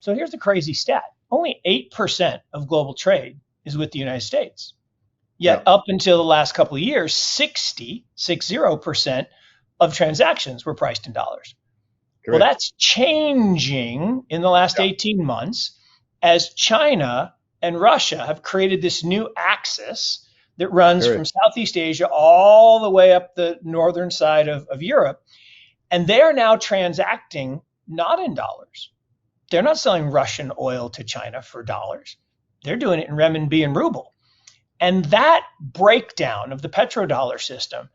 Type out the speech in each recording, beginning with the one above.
So here's the crazy stat. Only 8% of global trade is with the United States. Yet Yeah, up until the last couple of years, 60% of transactions were priced in dollars. Well, correct. that's changing in the last Yeah, 18 months as China and Russia have created this new axis that runs from correct. Southeast Asia all the way up the northern side of Europe. And they are now transacting not in dollars. They're not selling Russian oil to China for dollars. They're doing it in renminbi and ruble. And that breakdown of the petrodollar system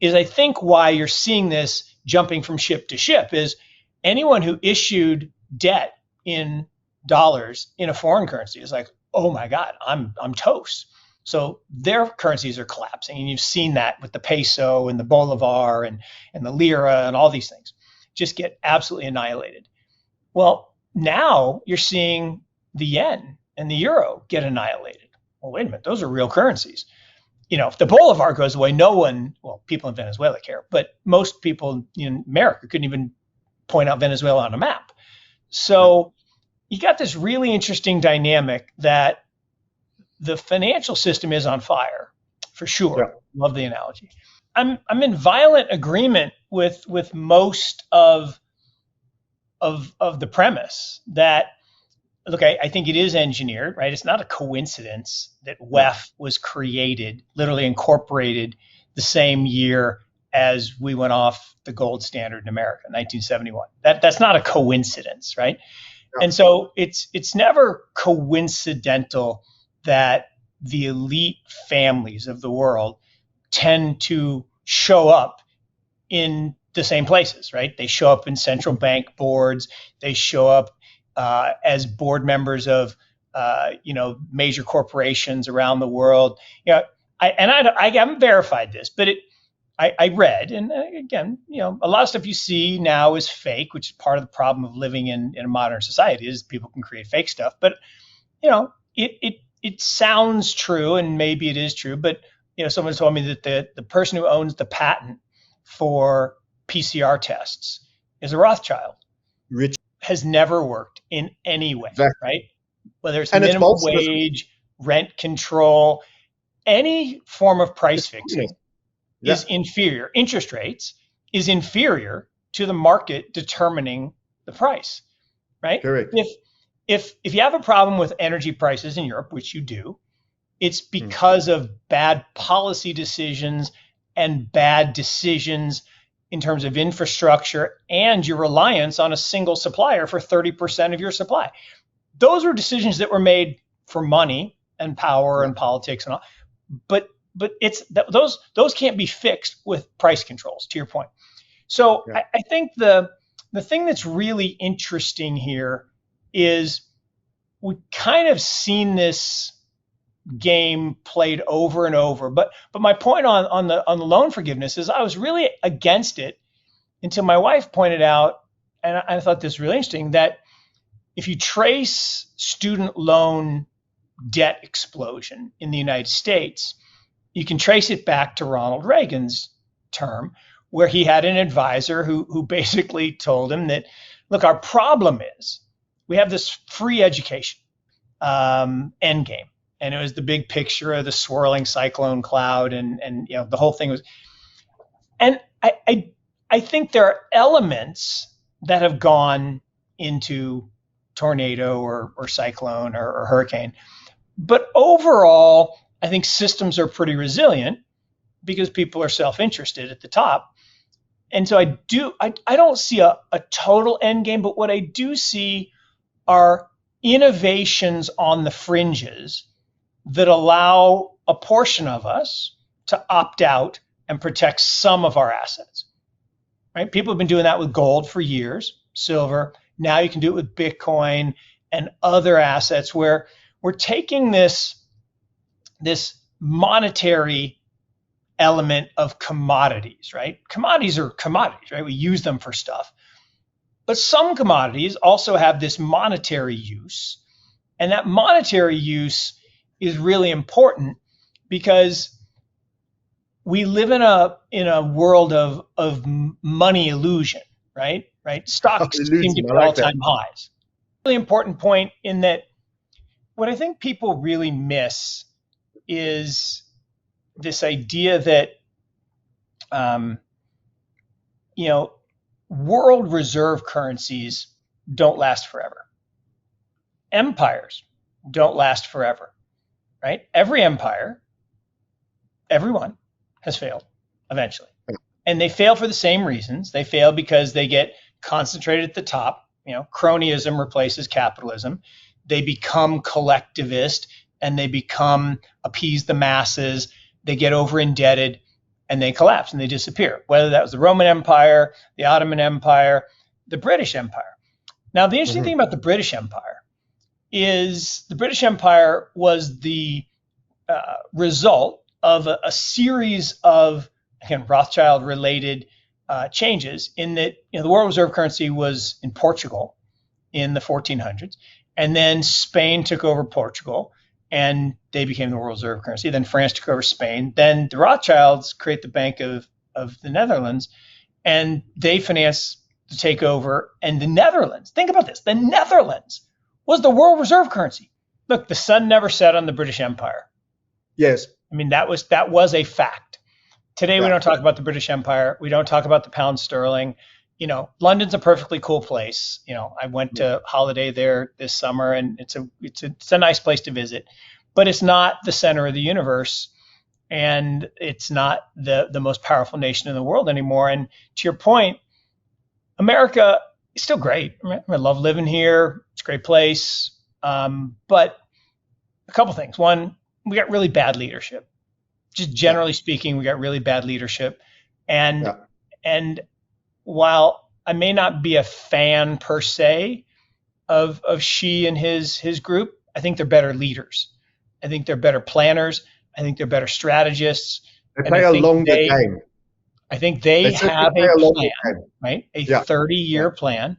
is, I think, why you're seeing this jumping from ship to ship is anyone who issued debt in dollars in a foreign currency is like, oh my God, I'm toast. So their currencies are collapsing. And you've seen that with the peso and the bolivar and the lira and all these things just get absolutely annihilated. Well, now you're seeing the yen and the euro get annihilated. Well, wait a minute, those are real currencies. If the bolivar goes away, no one, well, people in Venezuela care, but most people in America couldn't even point out Venezuela on a map. Yeah, So you got this really interesting dynamic that the financial system is on fire, for yeah, sure. Love the analogy. I'm in violent agreement with most of the premise that look, I think it is engineered, right? It's not a coincidence that yeah. WEF was created, literally incorporated the same year as we went off the gold standard in America, 1971. That's not a coincidence, right? Yeah. And so it's never coincidental that the elite families of the world tend to show up in the same places, right? They show up in central bank boards. They show up as board members of major corporations around the world. I haven't verified this, but I read, and again, a lot of stuff you see now is fake, which is part of the problem of living in a modern society is people can create fake stuff. But it sounds true, and maybe it is true. But someone told me that the person who owns the patent for PCR tests is a Rothschild. Rich. Has never worked in any way, Exactly. right? Whether it's And it's minimum most of us. wage, rent control, any form of price It's fixing communist. Yeah, is inferior. Interest rates is inferior to the market determining the price, right? correct. If you have a problem with energy prices in Europe, which you do, it's Mm. because of bad policy decisions and bad decisions in terms of infrastructure and your reliance on a single supplier for 30% of your supply. Those were decisions that were made for money and power Yeah, and politics and all. But it's those can't be fixed with price controls, to your point. So yeah, I think the thing that's really interesting here is we kind of seen this game played over and over. But my point on the loan forgiveness is I was really against it until my wife pointed out, and I thought this was really interesting, that if you trace student loan debt explosion in the United States, you can trace it back to Ronald Reagan's term, where he had an advisor who basically told him that, look, our problem is we have this free education end game. And it was the big picture of the swirling cyclone cloud, and the whole thing was. And I think there are elements that have gone into tornado or cyclone or hurricane, but overall, I think systems are pretty resilient because people are self-interested at the top. And so I don't see a total end game, but what I do see are innovations on the fringes that allow a portion of us to opt out and protect some of our assets. Right? People have been doing that with gold for years, silver. Now you can do it with Bitcoin and other assets where we're taking this monetary element of commodities, right? Commodities are commodities, right? We use them for stuff. But some commodities also have this monetary use. And that monetary use is really important because we live in a world of money illusion, right? Right? Stocks seem to Illusion. be I like that. all-time highs. Really important point in that what I think people really miss is this idea that, um, you know, world reserve currencies don't last forever. Empires don't last forever, right? Every empire, everyone has failed eventually. And they fail for the same reasons. They fail because they get concentrated at the top. Cronyism replaces capitalism. They become collectivist and they become appease the masses. They get over indebted and they collapse and they disappear. Whether that was the Roman Empire, the Ottoman Empire, the British Empire. Now, the interesting thing about the British Empire is the British Empire was the result of a series of, again, Rothschild-related changes in that the world reserve currency was in Portugal in the 1400s, and then Spain took over Portugal, and they became the world reserve currency. Then France took over Spain. Then the Rothschilds create the Bank of the Netherlands, and they finance the takeover. And the Netherlands, think about this, the Netherlands was the world reserve currency. Look, the sun never set on the British Empire. Yes. I mean, that was a fact. Today, we don't talk about the British Empire. We don't talk about the pound sterling. London's a perfectly cool place. I went to holiday there this summer, and it's a nice place to visit, but it's not the center of the universe, and it's not the most powerful nation in the world anymore. And to your point, America is still great. I love living here. It's a great place. But a couple things. One, we got really bad leadership. Just generally speaking, we got really bad leadership. And while I may not be a fan per se of Xi and his group, I think they're better leaders. I think they're better planners. I think they're better strategists. They play a longer game. I think they have a plan, right? A 30-year plan.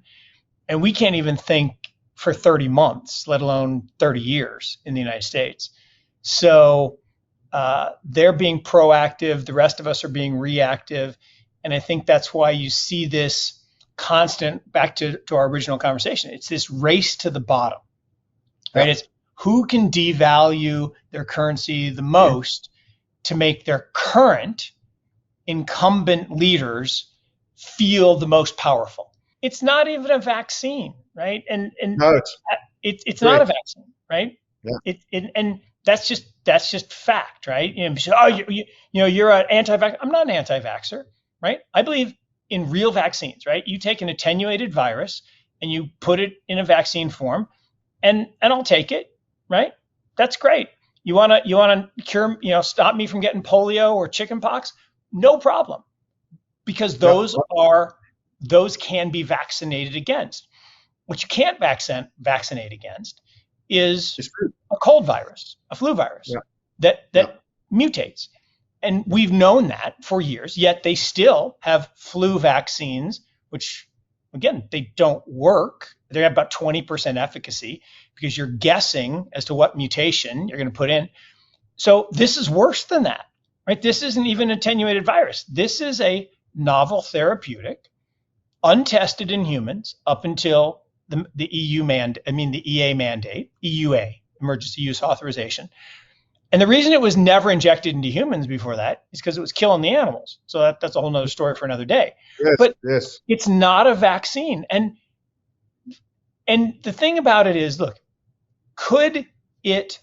And we can't even think for 30 months, let alone 30 years in the United States. So they're being proactive. The rest of us are being reactive. And I think that's why you see this constant, back to our original conversation, it's this race to the bottom, right? It's who can devalue their currency the most to make their current incumbent leaders feel the most powerful. It's not even a vaccine, right? And no, it's not a vaccine, right? Yeah. And that's just fact, right? You're an anti-vax. I'm not an anti-vaxxer, right? I believe in real vaccines, right? You take an attenuated virus and you put it in a vaccine form, and I'll take it, right? That's great. You wanna cure, stop me from getting polio or chickenpox? No problem, because those can be vaccinated against. What you can't vaccinate against is a cold virus, a flu virus that mutates. And we've known that for years, yet they still have flu vaccines, which, again, they don't work. They have about 20% efficacy because you're guessing as to what mutation you're going to put in. So this is worse than that, right? This isn't even an attenuated virus. This is a novel therapeutic, untested in humans up until the EUA mandate, EUA, emergency use authorization. And the reason it was never injected into humans before that is because it was killing the animals. So that's a whole nother story for another day. But it's not a vaccine. And the thing about it is, look, could it